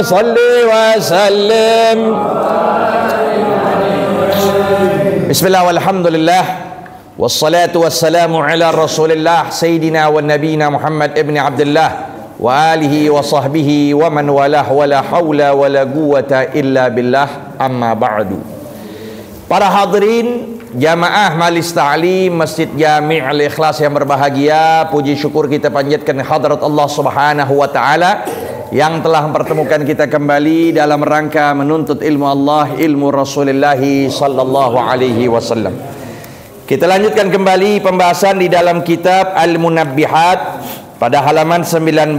Salli wa sallim. Bismillah walhamdulillah wassalatu wassalamu ala rasulillah Sayyidina wa nabina Muhammad ibn Abdullah wa alihi wa sahbihi wa man walah wa la hawla wa la quwwata illa billah, amma ba'du. Para hadirin jamaah Majelis Ta'lim Masjid Jami' Al-Ikhlas yang berbahagia, puji syukur kita panjatkan hadrat Allah Subhanahu wa taala yang telah mempertemukan kita kembali dalam rangka menuntut ilmu Allah, ilmu Rasulullah sallallahu alaihi wasallam. Kita lanjutkan kembali pembahasan di dalam kitab Al-Munabbihat pada halaman 19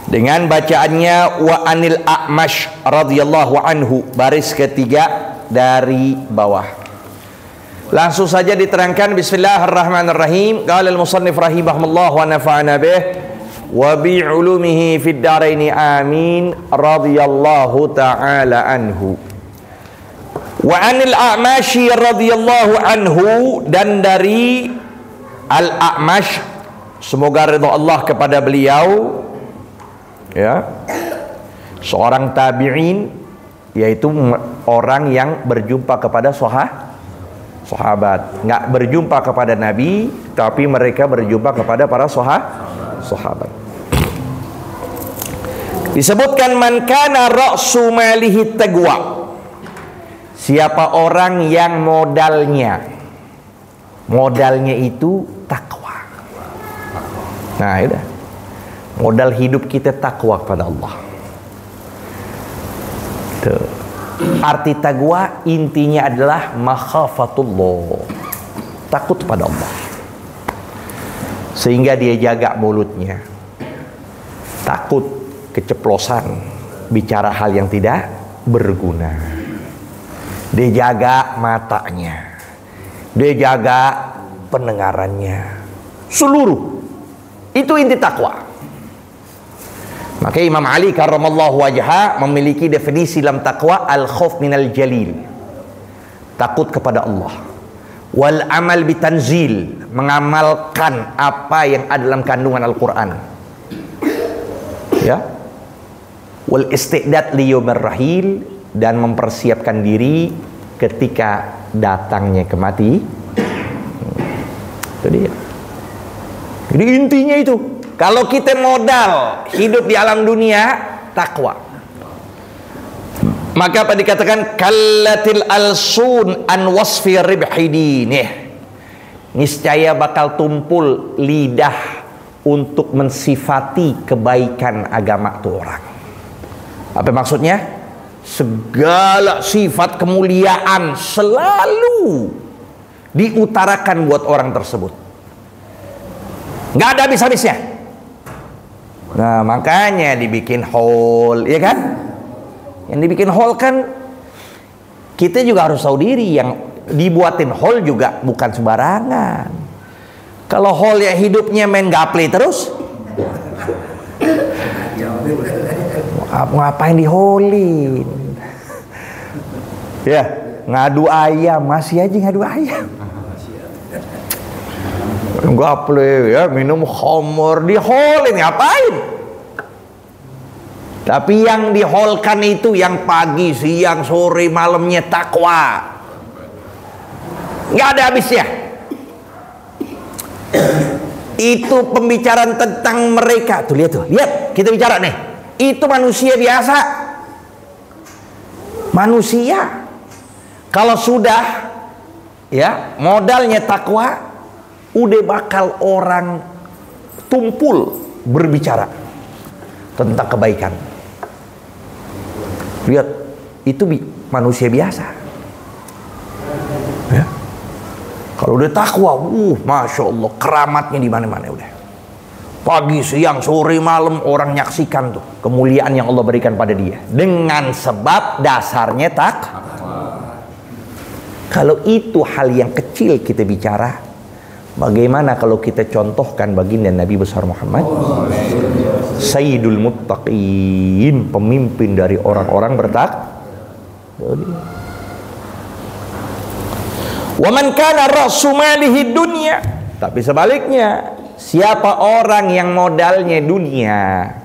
dengan bacaannya wa anil A'mash radhiyallahu anhu, baris ketiga dari bawah. Langsung saja diterangkan. Bismillahirrahmanirrahim. Qala al-musannif rahimahullah wa nafa'ana bih wa bi ulumihi fid dharain amin, radhiyallahu ta'ala anhu. Wa anil A'mashi radhiyallahu anhu, dan dari Al-A'mash, semoga ridha Allah kepada beliau, ya, seorang tabi'in, yaitu orang yang berjumpa kepada sahabat, nggak berjumpa kepada Nabi, tapi mereka berjumpa kepada para sahabat. Disebutkan man kana ra'su malihi taqwa, siapa orang yang modalnya itu takwa. Nah, udah, modal hidup kita takwa kepada Allah. Tuh. Arti takwa intinya adalah makhafatullah, takut pada Allah, sehingga dia jaga mulutnya, takut keceplosan bicara hal yang tidak berguna. Dia jaga matanya, dia jaga pendengarannya, seluruh. Itu inti takwa. Maka Imam Ali karramallahu wajhah memiliki definisi dalam takwa, al-khauf minal jalil, takut kepada Allah, wal amal bitanzil, mengamalkan apa yang ada dalam kandungan Al-Quran, ya, wal istidad liyumir rahil, dan mempersiapkan diri ketika datangnya kematian. Itu dia. Jadi intinya itu, kalau kita modal hidup di alam dunia takwa, maka apa dikatakan kallatil alsun an wasfi ribhi dinih, niscaya bakal tumpul lidah untuk mensifati kebaikan agama tu orang. Apa maksudnya? Segala sifat kemuliaan selalu diutarakan buat orang tersebut, nggak ada habis-habisnya. Nah, makanya dibikin hall, ya kan? Yang dibikin hall kan, kita juga harus tahu diri, yang dibuatin hall juga bukan sembarangan. Kalau hall ya hidupnya main gaple terus, ngapain diholin? Ya, ngadu ayam, masih aja ngadu ayam. Gaple ya, minum khamr, diholin ngapain? Tapi yang diholkan itu yang pagi, siang, sore, malamnya takwa, nggak ada habisnya. Itu pembicaraan tentang mereka tuh, lihat kita bicara nih, itu manusia biasa, manusia. Kalau sudah ya modalnya takwa, udah bakal orang tumpul berbicara tentang kebaikan. Lihat, itu manusia biasa, ya. Kalau udah takwa, masya Allah, keramatnya di mana-mana udah. Pagi, siang, sore, malam orang nyaksikan tuh kemuliaan yang Allah berikan pada dia dengan sebab dasarnya takwa. Kalau itu hal yang kecil kita bicara, bagaimana kalau kita contohkan baginda Nabi besar Muhammad, Sayyidul Muttaqin, pemimpin dari orang-orang bertakwa. Wa man kana ra'su malihi dunya, tapi sebaliknya, siapa orang yang modalnya dunia,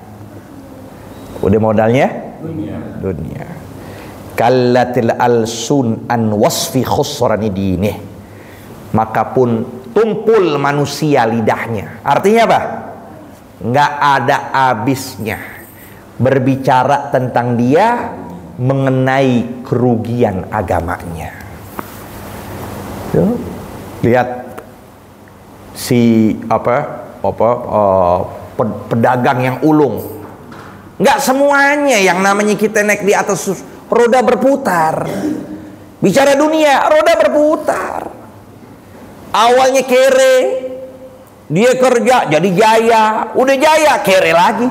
Udah modalnya dunia. Kallatil alsun an wasfi khusrani dinih. Maka pun tumpul manusia lidahnya. Artinya apa? Nggak ada habisnya berbicara tentang dia mengenai kerugian agamanya. Tuh, lihat si pedagang yang ulung. Nggak semuanya yang namanya kita naik di atas roda berputar. Bicara dunia, roda berputar. Awalnya kere, dia kerja jadi jaya, udah jaya kere lagi.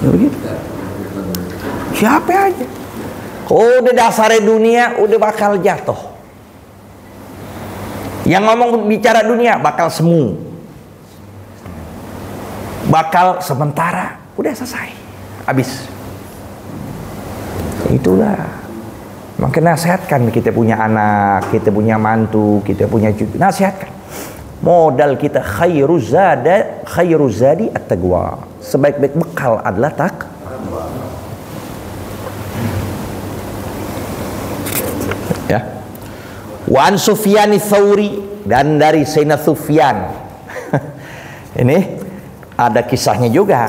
Begitu. Siapa aja? Udah dasarnya dunia, udah bakal jatuh. Yang ngomong bicara dunia bakal semu, bakal sementara, udah selesai, habis. Itulah. Makanya nasihatkan, kita punya anak, kita punya mantu, kita punya cucu, nasihatkan. Modal kita khairu zadi at-taqwa. Sebaik-baik bekal adalah takwa. Ya. Wa an Sufyan ats-Tsauri, dan dari Sayyidina Sufyan. Ini ada kisahnya juga.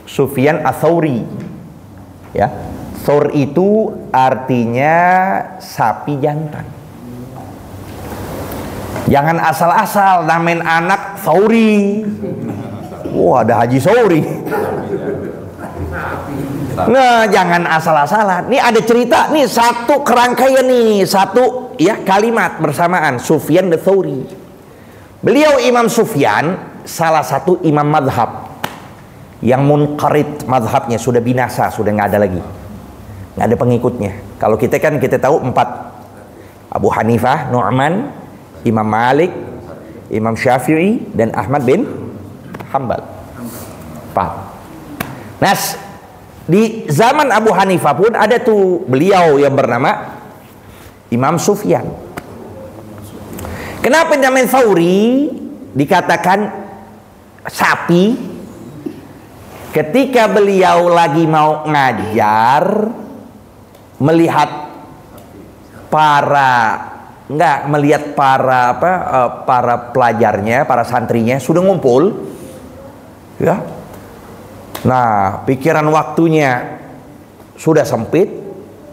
Sufyan ats-Tsauri. Ya. Thor itu artinya sapi jantan. Jangan asal-asal namain anak Tsauri. Wah, ada Haji Tsauri. Nah, jangan asal-asalan. Nih ada cerita nih, satu kerangkaian nih, satu ya kalimat bersamaan. Sufyan ats-Tsauri. Beliau Imam Sufyan salah satu imam madhab yang munqarid, madhabnya sudah binasa, sudah nggak ada lagi, nggak ada pengikutnya. Kalau kita kan kita tahu 4, Abu Hanifah, Nu'man, Imam Malik, Imam Syafi'i, dan Ahmad bin Hambal. 4. Nah, di zaman Abu Hanifah pun ada tuh beliau yang bernama Imam Sufyan. Kenapa namanya Tsauri dikatakan sapi? Ketika beliau lagi mau ngajar, melihat para pelajarnya, para santrinya sudah ngumpul, ya. Nah, pikiran waktunya sudah sempit.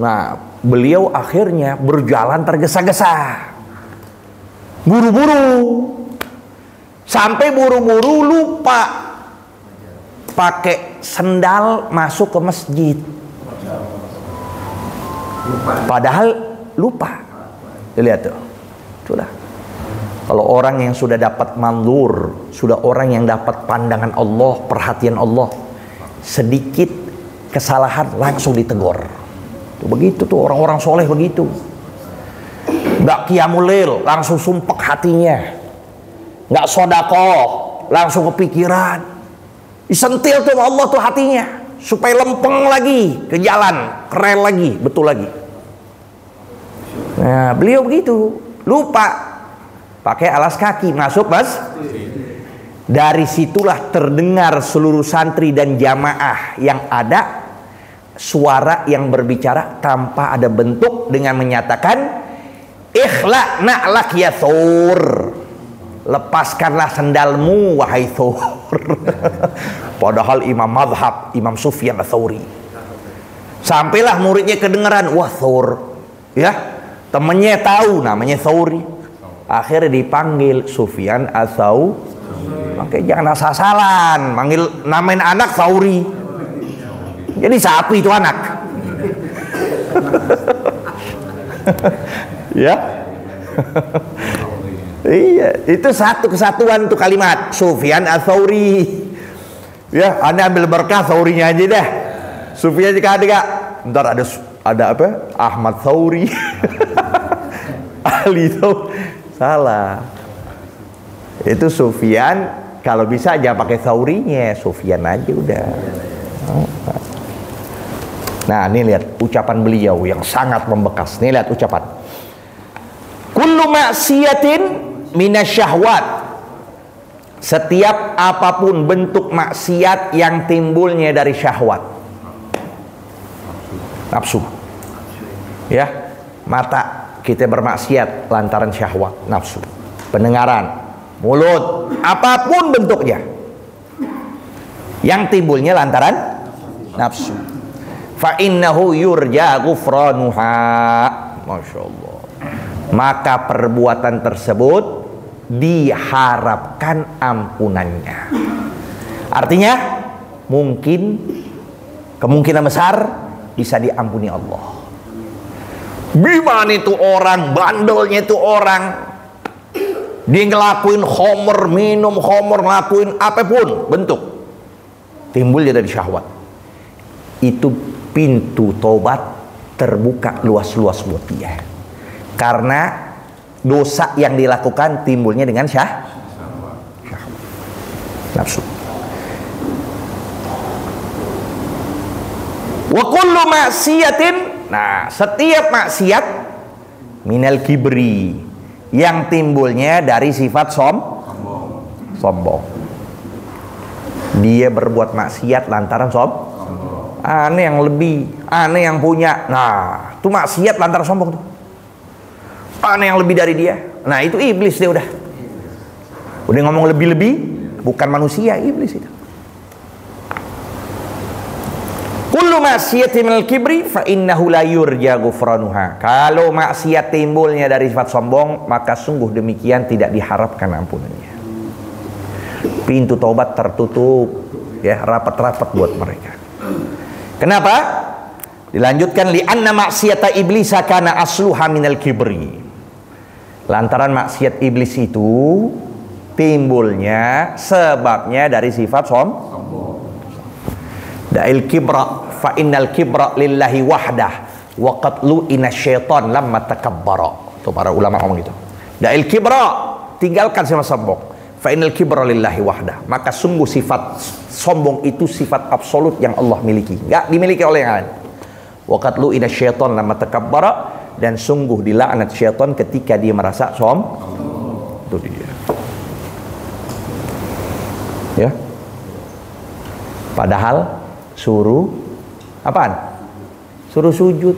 Nah, beliau akhirnya berjalan tergesa-gesa, buru-buru, sampai buru-buru lupa pakai sendal masuk ke masjid. Padahal lupa. Lihat tuh. Sudah. Kalau orang yang sudah dapat manzur, sudah orang yang dapat pandangan Allah, perhatian Allah, sedikit kesalahan langsung ditegur. Tuh, begitu tuh orang-orang soleh begitu. Nggak qiyamul lail, langsung sumpek hatinya. Nggak sedekah, langsung kepikiran. Disentil tuh Allah tuh hatinya supaya lempeng lagi ke jalan, keren lagi, betul lagi. Nah, beliau begitu, lupa pakai alas kaki masuk mas. Dari situlah terdengar seluruh santri dan jamaah yang ada suara yang berbicara tanpa ada bentuk dengan menyatakan, "Ikhla na'lak ya Thur." Lepaskanlah sendalmu wahai Thur. Padahal imam madhab, Imam Sufyan ats-Tsauri. Sampailah muridnya kedengaran, wah Thur, ya, temennya tahu namanya Tsauri. Akhirnya dipanggil Sufyan ats-Tsauri. Makanya jangan asal-asalan manggil namain anak Tsauri. Jadi sapi itu anak. Ya. Iya, itu satu kesatuan tuh kalimat Sufyan ats-Tsauri. Ya, Anda ambil berkah Tsaurinya aja dah. Sufyan jika ada gak? Ntar ada apa? Ahmad Tsauri. Ali Tsauri. Salah. Itu Sufyan, kalau bisa aja pakai Tsaurinya, Sufyan aja udah. Nah, ini lihat ucapan beliau yang sangat membekas. Nih lihat ucapan. Kullu ma'siyatin minasyahwat setiap apapun bentuk maksiat yang timbulnya dari syahwat. Nafsu. Ya, mata kita bermaksiat lantaran syahwat, nafsu. Pendengaran, mulut, apapun bentuknya yang timbulnya lantaran nafsu. Fa innahu yurja ghufranuha. Masya Allah. Maka perbuatan tersebut diharapkan ampunannya. Artinya mungkin, kemungkinan besar bisa diampuni Allah. Gimana itu orang, bandelnya itu orang, dia ngelakuin homer, minum homer, ngelakuin apapun bentuk, timbulnya dari syahwat. Itu pintu tobat terbuka luas-luas buat dia. Karena dosa yang dilakukan timbulnya dengan syahwat. Nafsu. Wa kullu maksiatin, nah setiap maksiat minal kibri, yang timbulnya dari sifat sombong. Dia berbuat maksiat lantaran sombong. Aneh yang lebih, aneh yang punya. Nah, itu maksiat lantaran sombong tuh. Aneh yang lebih dari dia. Nah, itu iblis dia udah. Udah ngomong lebih-lebih, bukan manusia, iblis itu. Kullu maksiatin minal kibri fa innahu la yurja ghufranuha. Kalau maksiat timbulnya dari sifat sombong, maka sungguh demikian tidak diharapkan ampunannya. Pintu taubat tertutup, ya, rapat-rapat buat mereka. Kenapa? Dilanjutkan, li'anna maksiata iblisa kana asluha minal kibri. Lantaran maksiat iblis itu timbulnya, sebabnya dari sifat sombong. Da'il kibra fa innal kibra lillahi wahdah wa qatlu inasyaitan lamma takabbara. Itu para ulama ngomong gitu. Da'il kibra, tinggalkan sifat sombong. Fa innal kibra lillahi wahdah. Maka sungguh sifat sombong itu sifat absolut yang Allah miliki, enggak dimiliki oleh yang lain. Wa qatlu inasyaitan lamma takabbara, dan sungguh dilaknat syaitan ketika dia merasa sombong. Itu dia. Ya. Padahal suruh apaan? Suruh sujud.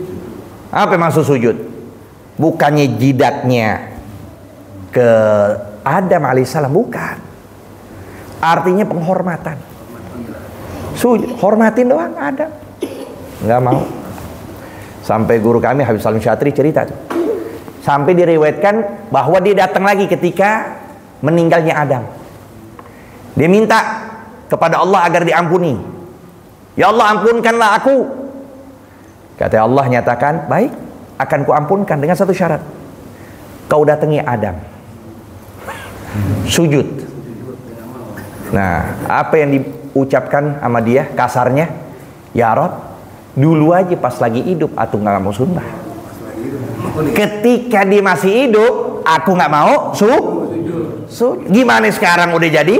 Apa maksud sujud? Bukannya jidatnya ke Adam alaihissalam, bukan. Artinya penghormatan. Sujud, hormatin doang Adam. Nggak mau. Sampai guru kami Habib Salim Syatri cerita tuh. Sampai diriwayatkan bahwa dia datang lagi ketika meninggalnya Adam. Dia minta kepada Allah agar diampuni. Ya Allah, ampunkanlah aku. Kata Allah, nyatakan, baik, akan kuampunkan dengan satu syarat. Kau datangi Adam, sujud. Nah, apa yang diucapkan sama dia kasarnya? Ya Rob, dulu aja pas lagi hidup aku nggak mau sunnah. Ketika dia masih hidup, aku nggak mau sujud. Gimana sekarang udah jadi?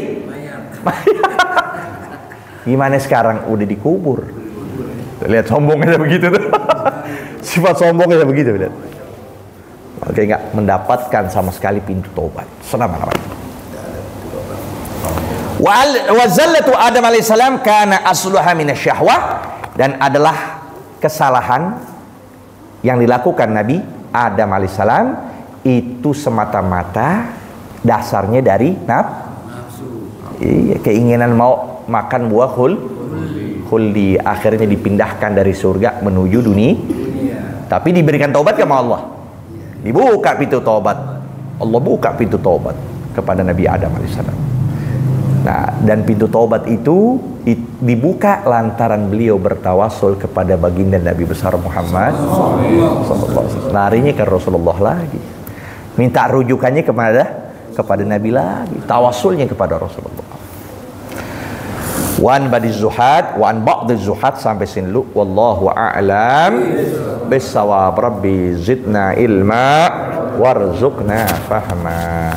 Gimana sekarang udah dikubur? Lihat sombongnya begitu tuh. Sifat sombongnya begitu, lihat. Oke, nggak mendapatkan sama sekali pintu taubat. Selama-lamanya. Wa zallatu Adam alaihissalam kana asluha minasyahwah, dan adalah kesalahan yang dilakukan Nabi Adam alaihissalam itu semata-mata dasarnya dari nafsu. Iya, keinginan mau makan buah khuldi, akhirnya dipindahkan dari surga menuju dunia. Tapi diberikan taubat sama Allah. Dibuka pintu taubat. Allah buka pintu taubat kepada Nabi Adam alaihissalam. Nah, dan pintu taubat itu dibuka lantaran beliau bertawasul kepada baginda Nabi besar Muhammad sallallahu. Larinya ke Rasulullah lagi. Minta rujukannya kepada Nabi lagi. Tawasulnya kepada Rasulullah. Wan badiz zuhad, wan ba'diz zuhad, sampai sini dulu. Wallahu a'lam bissawab. Rabbi zidna ilma warzuqna fahma.